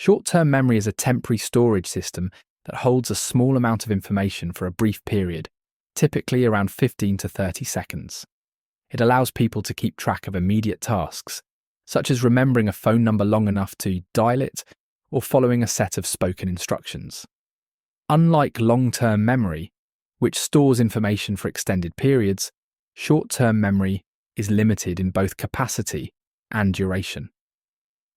Short-term memory is a temporary storage system that holds a small amount of information for a brief period, typically around 15 to 30 seconds. It allows people to keep track of immediate tasks, such as remembering a phone number long enough to dial it or following a set of spoken instructions. Unlike long-term memory, which stores information for extended periods, short-term memory is limited in both capacity and duration.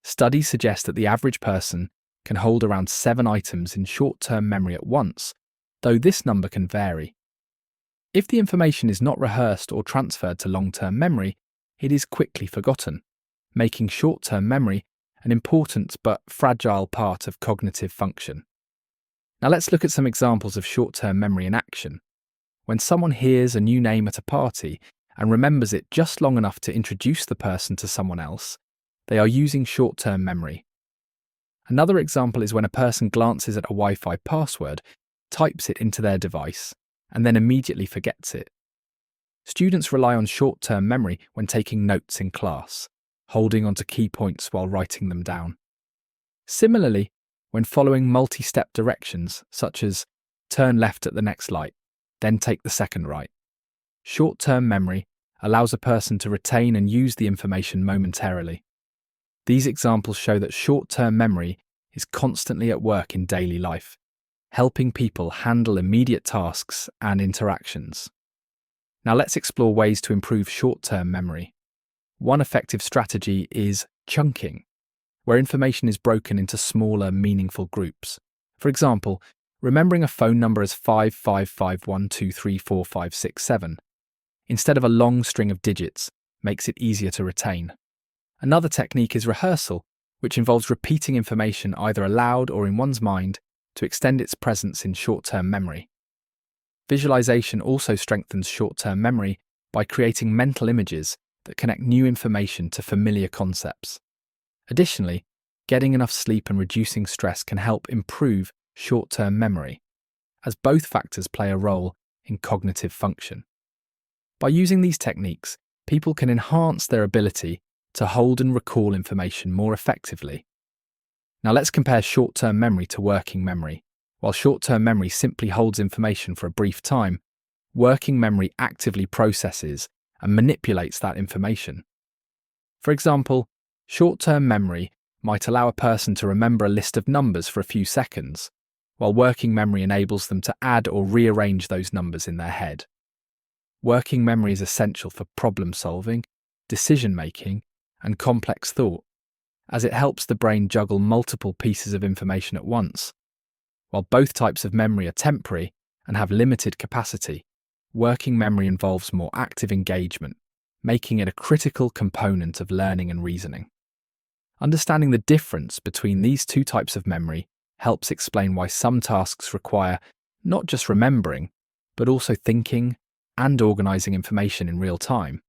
Studies suggest that the average person can hold around 7 items in short-term memory at once, though this number can vary. If the information is not rehearsed or transferred to long-term memory, it is quickly forgotten, making short-term memory an important but fragile part of cognitive function. Now let's look at some examples of short-term memory in action. When someone hears a new name at a party and remembers it just long enough to introduce the person to someone else, they are using short-term memory. Another example is when a person glances at a Wi-Fi password, types it into their device, and then immediately forgets it. Students rely on short-term memory when taking notes in class, holding onto key points while writing them down. Similarly, when following multi-step directions, such as turn left at the next light, then take the second right. Short-term memory allows a person to retain and use the information momentarily. These examples show that short-term memory is constantly at work in daily life, helping people handle immediate tasks and interactions. Now let's explore ways to improve short-term memory. One effective strategy is chunking, where information is broken into smaller, meaningful groups. For example, remembering a phone number as 5551234567 instead of a long string of digits makes it easier to retain. Another technique is rehearsal, which involves repeating information either aloud or in one's mind to extend its presence in short-term memory. Visualization also strengthens short-term memory by creating mental images that connect new information to familiar concepts. Additionally, getting enough sleep and reducing stress can help improve short-term memory, as both factors play a role in cognitive function. By using these techniques, people can enhance their ability to hold and recall information more effectively. Now let's compare short-term memory to working memory. While short-term memory simply holds information for a brief time, working memory actively processes and manipulates that information. For example, short-term memory might allow a person to remember a list of numbers for a few seconds, while working memory enables them to add or rearrange those numbers in their head. Working memory is essential for problem-solving, decision-making, and complex thought, as it helps the brain juggle multiple pieces of information at once. While both types of memory are temporary and have limited capacity, working memory involves more active engagement, making it a critical component of learning and reasoning. Understanding the difference between these two types of memory helps explain why some tasks require not just remembering, but also thinking and organizing information in real time.